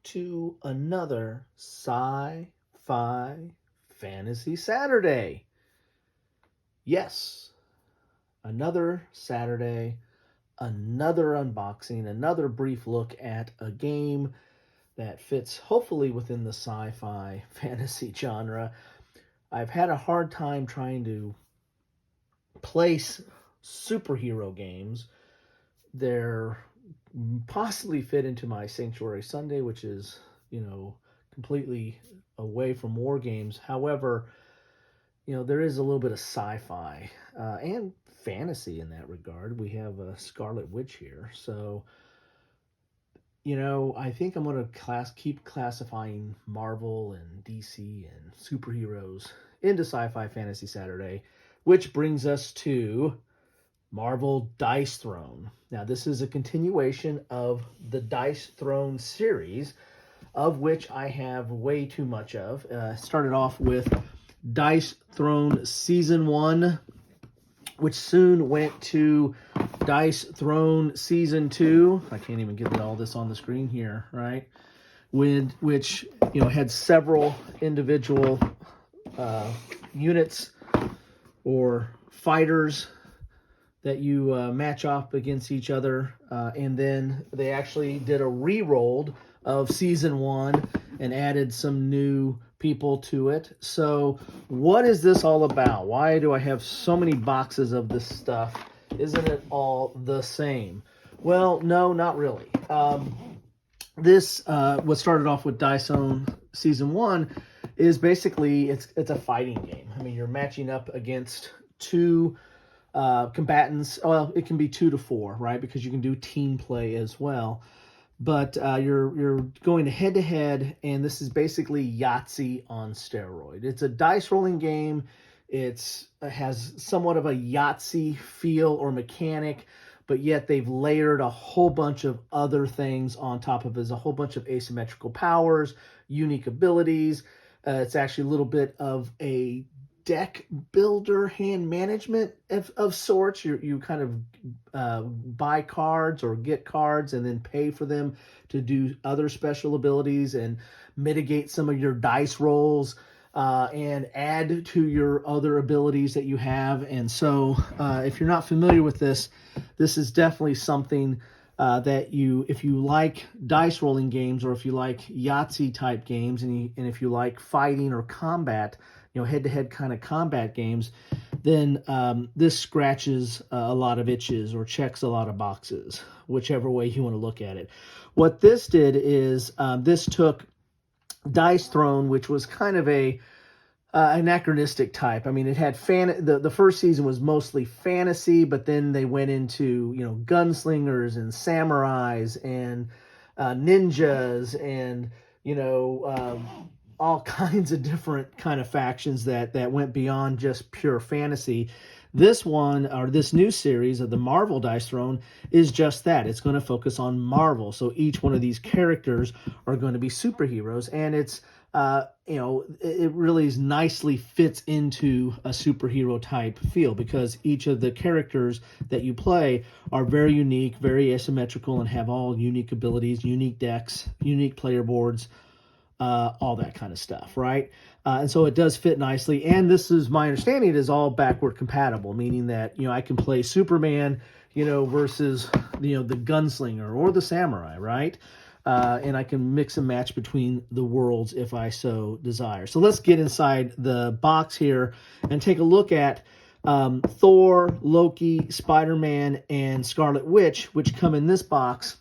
to another Sci-Fi Fantasy Saturday. Yes, another Saturday, another unboxing, another brief look at a game that fits hopefully within the sci-fi fantasy genre. I've had a hard time trying to place superhero games. They're possibly fit into my Sanctuary Sunday, which is, completely away from war games. However, there is a little bit of sci-fi and fantasy in that regard. We have a Scarlet Witch here. So, I think I'm going to keep classifying Marvel and DC and superheroes into Sci-Fi Fantasy Saturday, which brings us to Marvel Dice Throne. Now, this is a continuation of the Dice Throne series, of which I have way too much of. Started off with Dice Throne Season 1, which soon went to Dice Throne Season 2. I can't even get all this on the screen here, right? Which had several individual units or fighters that you match up against each other. And then they actually did a ReRolled of Season 1 and added some new people to it. So what is this all about? Why do I have so many boxes of this stuff? Isn't it all the same? Well, no, not really. This what started off with Dice Throne Season 1 is basically it's a fighting game. I mean, you're matching up against two combatants. Well, it can be 2 to 4, right? Because you can do team play as well. But you're going head to head, and this is basically Yahtzee on steroid. It's a dice rolling game. It has somewhat of a Yahtzee feel or mechanic, but yet they've layered a whole bunch of other things on top of it. There's a whole bunch of asymmetrical powers, unique abilities. It's actually a little bit of a deck builder, hand management of sorts. You kind of buy cards or get cards and then pay for them to do other special abilities and mitigate some of your dice rolls and add to your other abilities that you have. And so if you're not familiar with this is definitely something that if you like dice rolling games, or if you like Yahtzee type games, and if you like fighting or combat, head-to-head kind of combat games, then this scratches a lot of itches or checks a lot of boxes, whichever way you want to look at it. What this did is this took Dice Throne, which was kind of a anachronistic type. I mean, it had the first season was mostly fantasy, but then they went into gunslingers and samurais and ninjas and all kinds of different kind of factions that went beyond just pure fantasy. This one, or this new series of the Marvel Dice Throne, is just that. It's going to focus on Marvel. So each one of these characters are going to be superheroes, and it's it really nicely fits into a superhero type feel, because each of the characters that you play are very unique, very asymmetrical, and have all unique abilities, unique decks, unique player boards, all that kind of stuff, right? And so it does fit nicely. And this is my understanding, it is all backward compatible, meaning that, I can play Superman, versus, the gunslinger or the samurai, right? And I can mix and match between the worlds if I so desire. So let's get inside the box here and take a look at Thor, Loki, Spider-Man, and Scarlet Witch, which come in this box.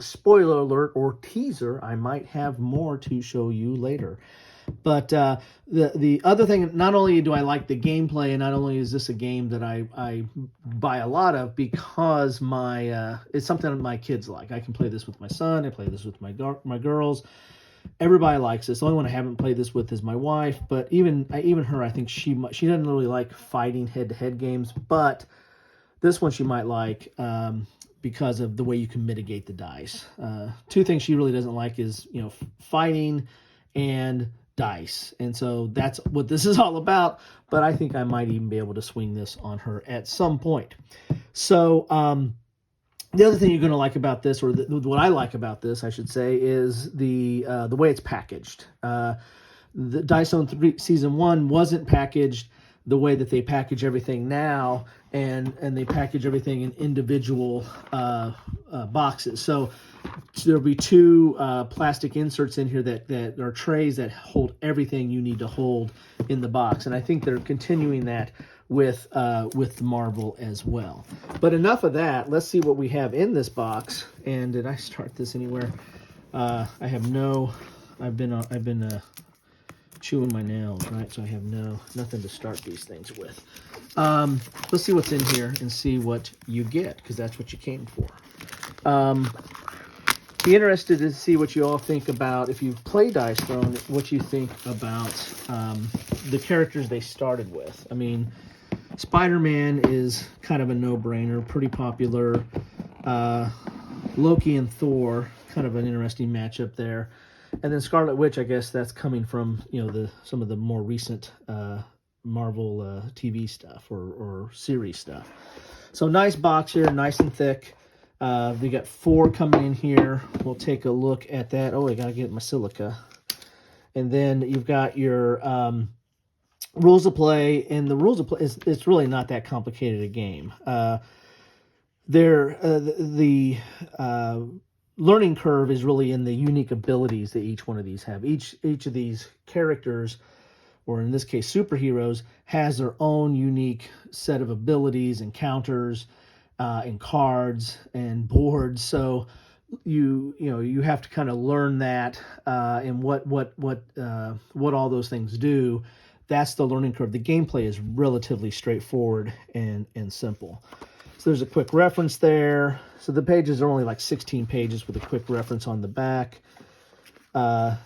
Spoiler alert or teaser, I might have more to show you later. But the other thing, not only do I like the gameplay, and not only is this a game that I buy a lot of, because it's something that my kids like. I can play this with my son. I play this with my girls. Everybody likes this. The only one I haven't played this with is my wife. But even her, I think she doesn't really like fighting head-to-head games. But this one she might like. Because of the way you can mitigate the dice. Two things she really doesn't like is, fighting and dice. And so that's what this is all about. But I think I might even be able to swing this on her at some point. So The other thing you're going to like about this, or what I like about this, I should say, is the way it's packaged. The Dice Zone 3 Season 1 wasn't packaged the way that they package everything now, and they package everything in individual boxes. So there'll be two plastic inserts in here that are trays that hold everything you need to hold in the box. And I think they're continuing that with Marvel as well. But enough of that. Let's see what we have in this box. And did I start this anywhere? I've been chewing my nails, right? So I have nothing to start these things with. Let's see what's in here and see what you get, because that's what you came for. Be interested to see what you all think about, if you play Dice Throne, what you think about the characters they started with. I mean, Spider-Man is kind of a no-brainer, pretty popular. Loki and Thor, kind of an interesting matchup there. And then Scarlet Witch, I guess that's coming from, some of the more recent Marvel TV stuff or series stuff. So nice box here, nice and thick. We got 4 coming in here. We'll take a look at that. Oh, I got to get my silica. And then you've got your rules of play. And the rules of play, it's really not that complicated a game. The learning curve is really in the unique abilities that each one of these have. Each of these characters, or in this case superheroes, has their own unique set of abilities and counters and cards and boards. So you have to kind of learn that and what all those things do. That's the learning curve. The gameplay is relatively straightforward and simple. So there's a quick reference there. So the pages are only like 16 pages with a quick reference on the back. And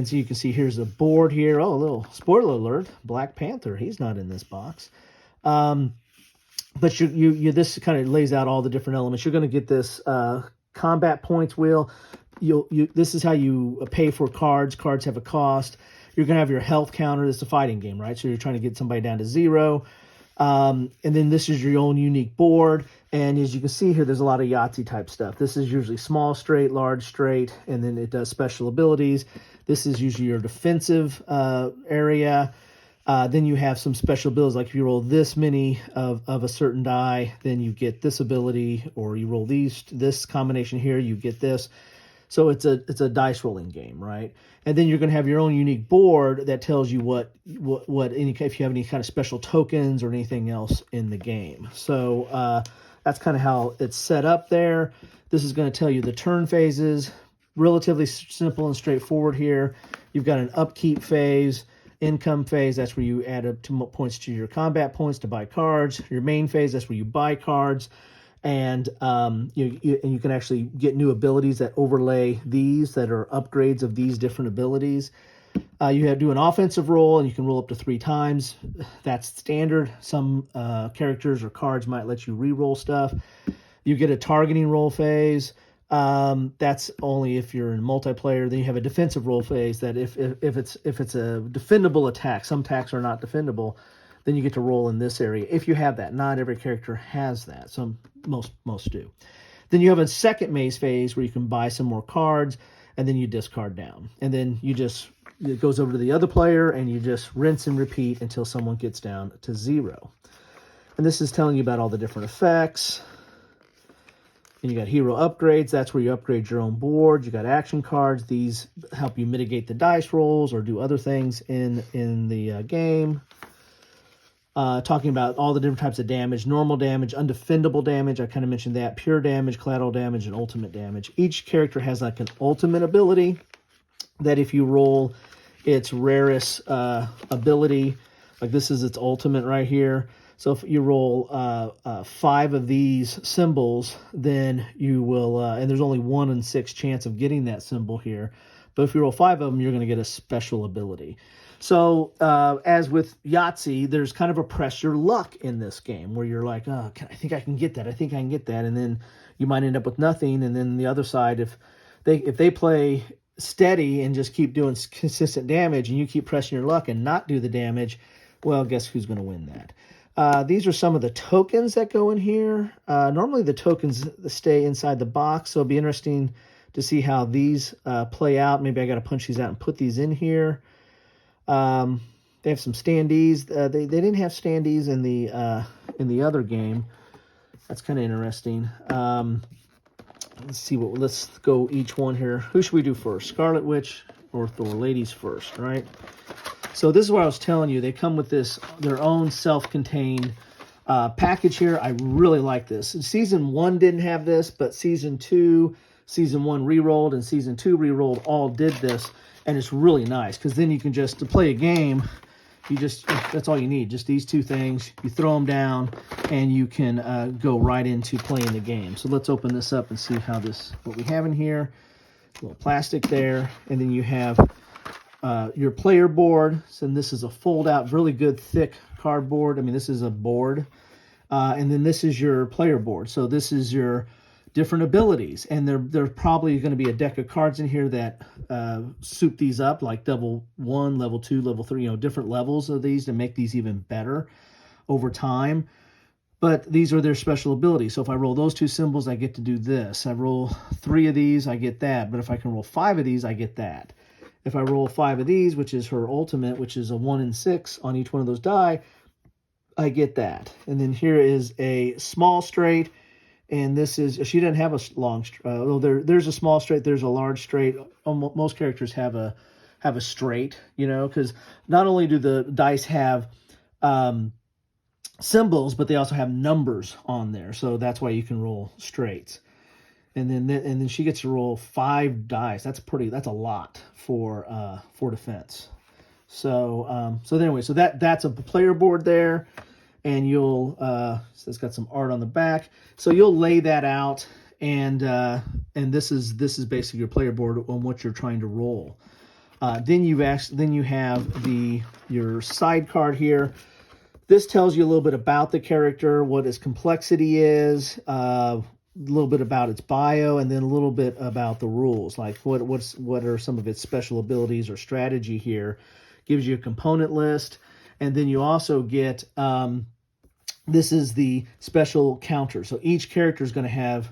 so you can see here's a board here. Oh, a little spoiler alert. Black Panther, he's not in this box. But this kind of lays out all the different elements. You're going to get this combat points wheel. This is how you pay for cards. Cards have a cost. You're going to have your health counter. This is a fighting game, right? So you're trying to get somebody down to 0. And then this is your own unique board. And as you can see here, there's a lot of Yahtzee type stuff. This is usually small straight, large straight, and then it does special abilities. This is usually your defensive area. Then you have some special abilities, like if you roll this many of a certain die, then you get this ability, or you roll this combination here, you get this. So it's a dice rolling game, right? And then you're going to have your own unique board that tells you if you have any kind of special tokens or anything else in the game. So that's kind of how it's set up there. This is going to tell you the turn phases. Relatively simple and straightforward here. You've got an upkeep phase, income phase. That's where you add up points to your combat points to buy cards. Your main phase, that's where you buy cards. And you can actually get new abilities that overlay these, that are upgrades of these different abilities. You have to do an offensive roll, and you can roll up to 3 times. That's standard. Some characters or cards might let you re-roll stuff. You get a targeting roll phase. That's only if you're in multiplayer. Then you have a defensive roll phase that if it's a defendable attack, some attacks are not defendable, then you get to roll in this area. If you have that, not every character has that. Most do. Then you have a second maze phase where you can buy some more cards, and then you discard down. And then it goes over to the other player, and you just rinse and repeat until someone gets down to 0. And this is telling you about all the different effects. And you got hero upgrades. That's where you upgrade your own board. You got action cards. These help you mitigate the dice rolls or do other things in the game. Talking about all the different types of damage: normal damage, undefendable damage, I kind of mentioned that, pure damage, collateral damage, and ultimate damage. Each character has like an ultimate ability that if you roll its rarest ability, like this is its ultimate right here. So if you roll 5 of these symbols, then you will, and there's only 1 in 6 chance of getting that symbol here. But if you roll 5 of them, you're going to get a special ability. So as with Yahtzee, there's kind of a press your luck in this game where you're like, oh, I think I can get that. I think I can get that. And then you might end up with nothing. And then the other side, if they play steady and just keep doing consistent damage and you keep pressing your luck and not do the damage, well, guess who's going to win that? These are some of the tokens that go in here. Normally the tokens stay inside the box, so it'll be interesting to see how these play out. Maybe I got to punch these out and put these in here. They have some standees. They didn't have standees in the other game. That's kind of interesting. Let's see what. Let's go each one here. Who should we do first? Scarlet Witch or Thor? Ladies first, right? So this is what I was telling you. They come with their own self-contained package here. I really like this. Season 1 didn't have this, but Season 2, Season 1 ReRolled, and Season 2 ReRolled all did this, and it's really nice because then you can just, to play a game, that's all you need. Just these two things. You throw them down, and you can go right into playing the game. So let's open this up and see what we have in here. A little plastic there, and then you have your player board. So this is a fold-out, really good, thick cardboard. I mean, this is a board. And then this is your player board. So this is your different abilities. And there's probably going to be a deck of cards in here that soup these up, like level 1, level 2, level 3, different levels of these to make these even better over time. But these are their special abilities. So if I roll those 2 symbols, I get to do this. I roll 3 of these, I get that. But if I can roll 5 of these, I get that. If I roll 5 of these, which is her ultimate, which is a 1 and 6 on each one of those die, I get that. And then here is a small straight, and this is, she doesn't have a long straight. There's a small straight, there's a large straight. Most characters have a straight, because not only do the dice have symbols, but they also have numbers on there. So that's why you can roll straights. And then she gets to roll 5 dice. That's a lot for defense. So anyway, so that's a player board there, and so it's got some art on the back. So you'll lay that out, and this is basically your player board on what you're trying to roll. Then you have your side card here. This tells you a little bit about the character, what its complexity is, a little bit about its bio, and then a little bit about the rules, like what are some of its special abilities or strategy here. Gives you a component list, and then you also get this is the special counter. So each character is going to have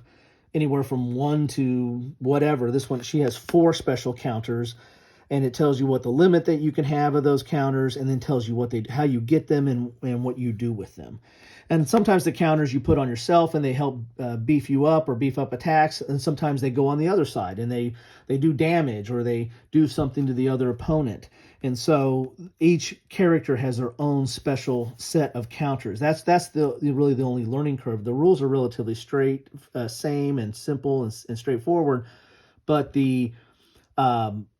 anywhere from 1 to whatever. This one, she has 4 special counters, and it tells you what the limit that you can have of those counters, and then tells you how you get them and what you do with them. And sometimes the counters you put on yourself, and they help beef you up or beef up attacks, and sometimes they go on the other side, and they do damage, or they do something to the other opponent. And so each character has their own special set of counters. That's really the only learning curve. The rules are relatively same and simple and straightforward, but the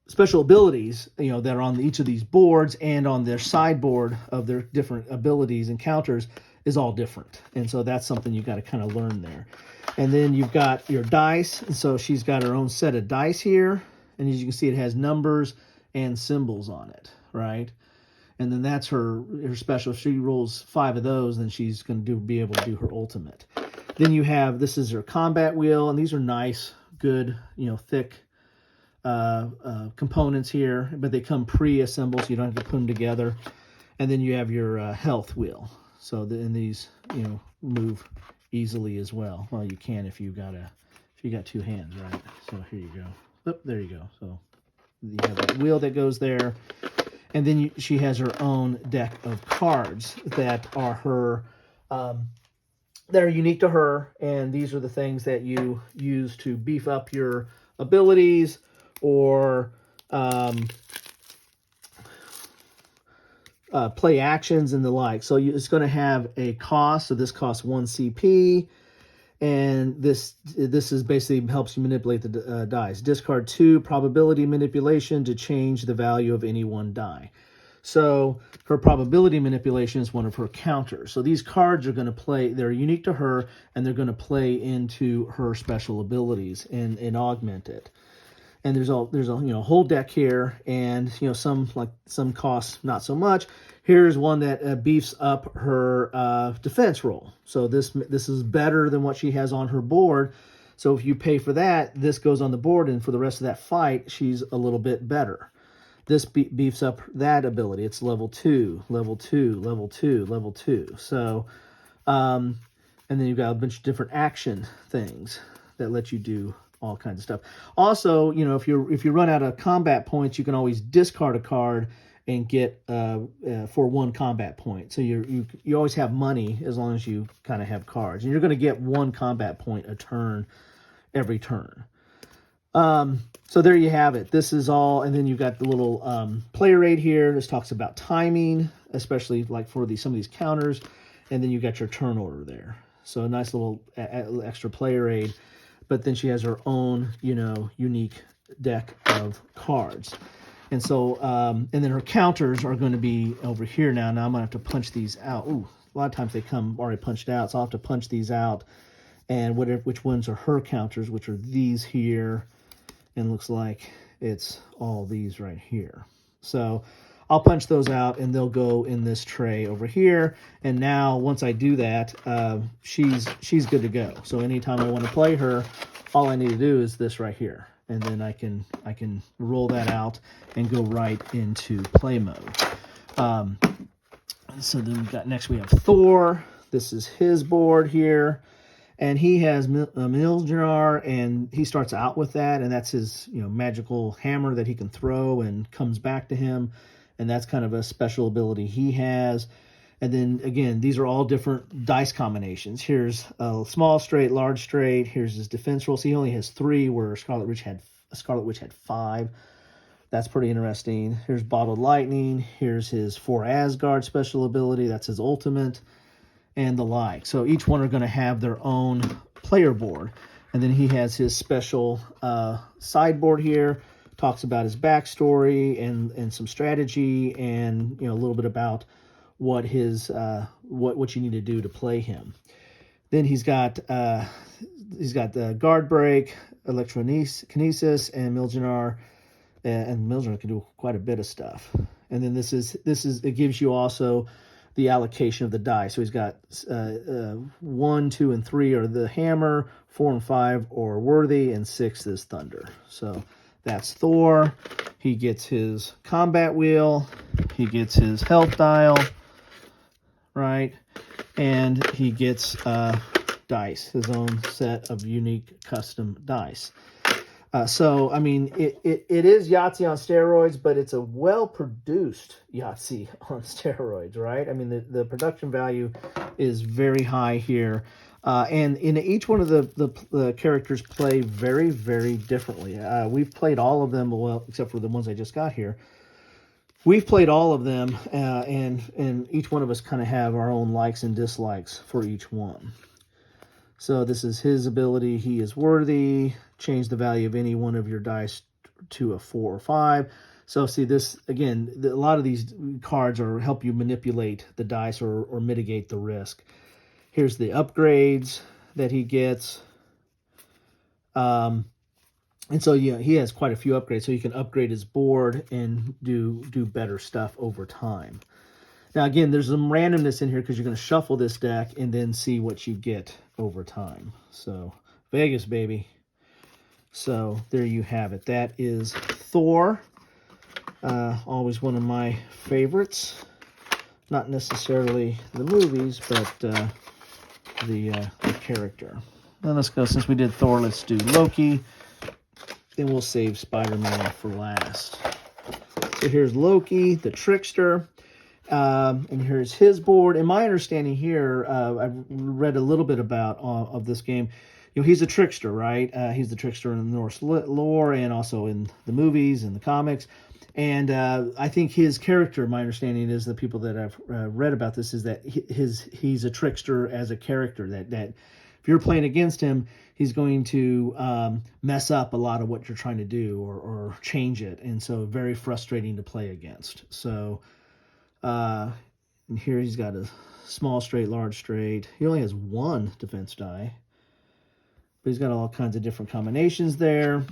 special abilities, that are on each of these boards and on their sideboard of their different abilities and counters is all different. And so that's something you've got to kind of learn there. And then you've got your dice. And so she's got her own set of dice here. And as you can see, it has numbers and symbols on it, right? And then that's her special. If she rolls 5 of those, then she's going to be able to do her ultimate. Then you have, this is her combat wheel. And these are nice, good, thick components here, but they come pre-assembled, so you don't have to put them together. And then you have your health wheel. So these, move easily as well. Well, you can if you got 2 hands, right? So here you go. Oop, there you go. So you have that wheel that goes there, and then she has her own deck of cards that are her, that are unique to her, and these are the things that you use to beef up your abilities or play actions and the like. So it's going to have a cost. So this costs 1 CP, and this is basically helps you manipulate the dice. Discard 2 probability manipulation to change the value of any one die. So her probability manipulation is one of her counters. So these cards are going to play. They're unique to her, and they're going to play into her special abilities and augment it. And there's a whole deck here, and some costs not so much. Here's one that beefs up her defense roll. So this is better than what she has on her board. So if you pay for that, this goes on the board, and for the rest of that fight, she's a little bit better. This beefs up that ability. It's level 2, level 2, level 2, level 2. So, and then you've got a bunch of different action things that let you do all kinds of stuff. Also, you know, if you run out of combat points, you can always discard a card and get for 1 combat point. So you always have money as long as you kind of have cards, and you're going to get 1 combat point a turn every turn. So there you have it. This is all, and then you've got the little player aid here. This talks about timing, especially like for some of these counters, and then you got your turn order there. So a nice little extra player aid. But then she has her own, you know, unique deck of cards. And so, and then her counters are going to be over here now. Now I'm going to have to punch these out. Ooh, a lot of times they come already punched out, so I'll have to punch these out. And which ones are her counters, which are these here. And looks like it's all these right here. So I'll punch those out, and they'll go in this tray over here. And now, once I do that, she's good to go. So anytime I want to play her, all I need to do is this right here, and then I can roll that out and go right into play mode. So then we have Thor. This is his board here. And he has Mjolnir, and he starts out with that, and that's his, you know, magical hammer that he can throw and comes back to him, and that's kind of a special ability he has. And then again, these are all different dice combinations. Here's a small straight, large straight. Here's his defense roll. So he only has 3, where Scarlet Witch had 5. That's pretty interesting. Here's bottled lightning. Here's his For Asgard special ability. That's his ultimate. And the like. So each one are going to have their own player board. And then he has his special sideboard here. Talks about his backstory and some strategy, and, you know, a little bit about what his what you need to do to play him. Then he's got the guard break, electrokinesis, and Mjolnir. And Mjolnir can do quite a bit of stuff. And then it gives you also the allocation of the die. So he's got 1, 2, and 3 are the hammer, 4 and 5 are worthy, and 6 is thunder. So that's Thor. He gets his combat wheel. He gets his health dial, right? And he gets dice, his own set of unique custom dice. So, I mean, it is Yahtzee on steroids, but it's a well-produced Yahtzee on steroids, right? I mean, the production value is very high here. And in each one of the characters play very, very differently. We've played all of them, well, except for the ones I just got here. We've played all of them, and each one of us kind of have our own likes and dislikes for each one. So this is his ability. He is worthy. Change the value of any one of your dice to a 4 or 5. So see this, again, a lot of these cards help you manipulate the dice or mitigate the risk. Here's the upgrades that he gets. And so, yeah, he has quite a few upgrades. So you can upgrade his board and do better stuff over time. Now, again, there's some randomness in here because you're going to shuffle this deck and then see what you get over time. So, Vegas, baby. So, there you have it. That is Thor. Always one of my favorites. Not necessarily the movies, but the character. Now, let's go. Since we did Thor, let's do Loki. Then we'll save Spider-Man for last. So, here's Loki, the trickster. And here's his board. And my understanding here, I've read a little bit about of this game. You know, he's a trickster, right? He's the trickster in the Norse lore and also in the movies and the comics. And I think his character, my understanding is, the people that I've read about this, is that he's a trickster as a character. That if you're playing against him, he's going to mess up a lot of what you're trying to do or change it. And so very frustrating to play against. So... and here he's got a small straight, large straight. He only has 1 defense die, but he's got all kinds of different combinations there.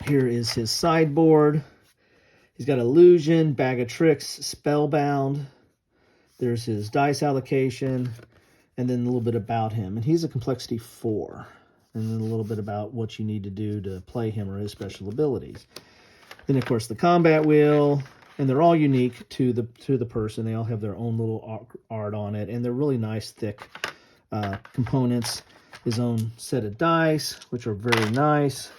Here is his sideboard. He's got illusion, bag of tricks, spellbound. There's his dice allocation, and then a little bit about him. And he's a complexity 4, and then a little bit about what you need to do to play him or his special abilities. Then, of course, the combat wheel, and they're all unique to the person. They all have their own little art on it, and they're really nice, thick components. His own set of dice, which are very nice,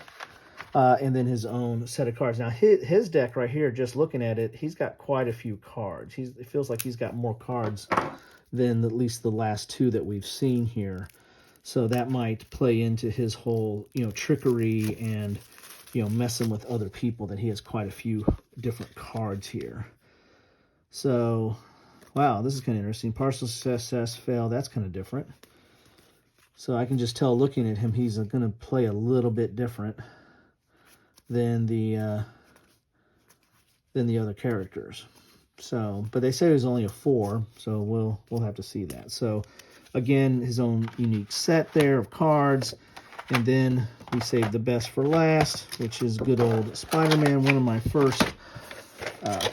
and then his own set of cards. Now, his deck right here, just looking at it, he's got quite a few cards. It feels like he's got more cards than at least the last two that we've seen here. So that might play into his whole, trickery and, messing with other people, that he has quite a few different cards here. So, wow, this is kind of interesting. Partial success, fail, that's kind of different. So I can just tell looking at him, he's going to play a little bit different than the other characters. So, but they say there's only a 4, so we'll have to see that. So, again, his own unique set there of cards, and then we saved the best for last, which is good old Spider-Man. One of my first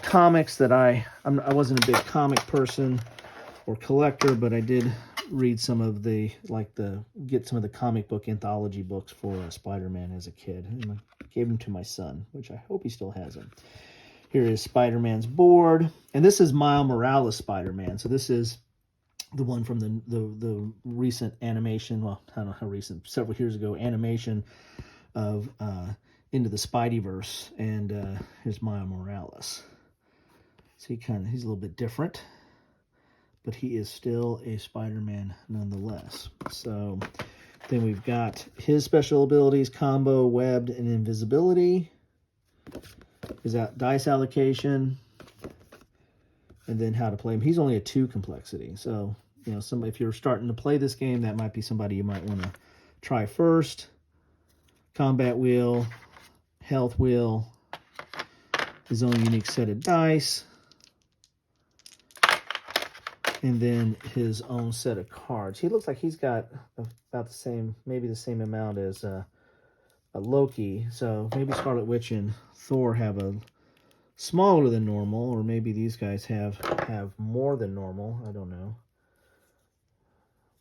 comics that I wasn't a big comic person or collector, but I did read some of get some of the comic book anthology books for Spider-Man as a kid. And I gave them to my son, which I hope he still has them. Here is Spider-Man's board, and this is Miles Morales Spider-Man. So this is the one from the recent animation. Well, I don't know how recent, several years ago, animation of Into the Spideyverse, and here's Miles Morales. So he's a little bit different, but he is still a Spider-Man nonetheless. So then we've got his special abilities: combo, webbed, and invisibility. His dice allocation, and then how to play him. He's only a 2 complexity, so if you're starting to play this game, that might be somebody you might want to try first. Combat wheel, health wheel, his own unique set of dice, and then his own set of cards. He looks like he's got about the same, maybe the same amount as a Loki. So maybe Scarlet Witch and Thor have a smaller than normal, or maybe these guys have more than normal. I don't know.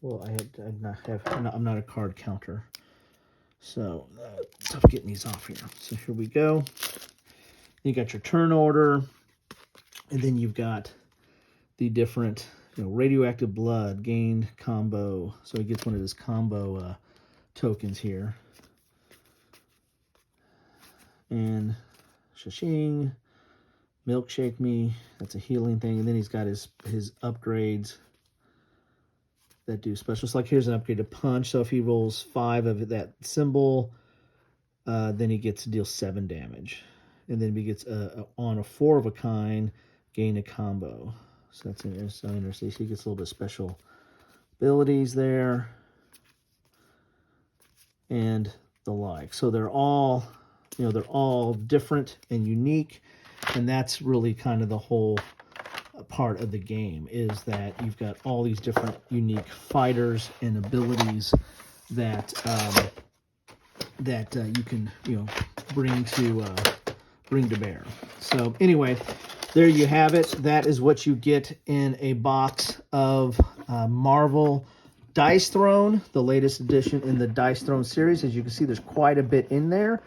Well, I'm not a card counter. So, tough getting these off here. So here we go. You got your turn order, and then you've got the different, radioactive blood gained combo. So he gets one of his combo tokens here. And Shashing, Milkshake Me, that's a healing thing. And then he's got his upgrades that do specials. Like here's an upgrade to punch. So if he rolls 5 of that symbol, then he gets to deal 7 damage. And then if he gets on a 4 of a kind, gain a combo. So that's interesting. So he gets a little bit of special abilities there. And the like. So they're all, they're all different and unique. And that's really kind of the whole part of the game, is that you've got all these different unique fighters and abilities that you can bring to bear. So anyway, there you have it. That is what you get in a box of Marvel Dice Throne, the latest edition in the Dice Throne series. As you can see, there's quite a bit in there.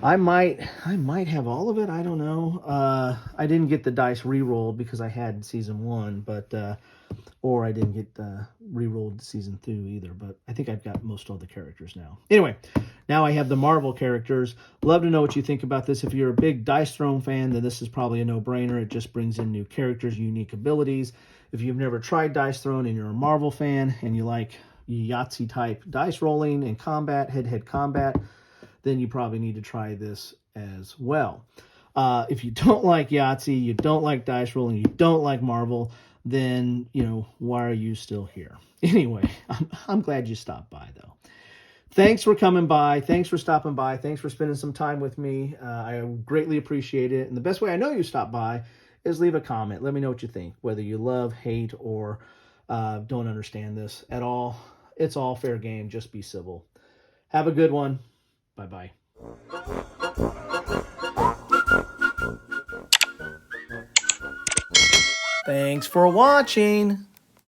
I might have all of it. I don't know. I didn't get the dice ReRolled because I had season 1, but or I didn't get ReRolled season 2 either. But I think I've got most of the characters now. Anyway, now I have the Marvel characters. Love to know what you think about this. If you're a big Dice Throne fan, then this is probably a no-brainer. It just brings in new characters, unique abilities. If you've never tried Dice Throne and you're a Marvel fan and you like Yahtzee type dice rolling and combat, head-to-head combat, then you probably need to try this as well. If you don't like Yahtzee, you don't like dice rolling, you don't like Marvel, then, why are you still here? Anyway, I'm glad you stopped by, though. Thanks for coming by. Thanks for stopping by. Thanks for spending some time with me. I greatly appreciate it. And the best way I know you stopped by is leave a comment. Let me know what you think, whether you love, hate, or don't understand this at all. It's all fair game. Just be civil. Have a good one. Bye-bye. Thanks for watching.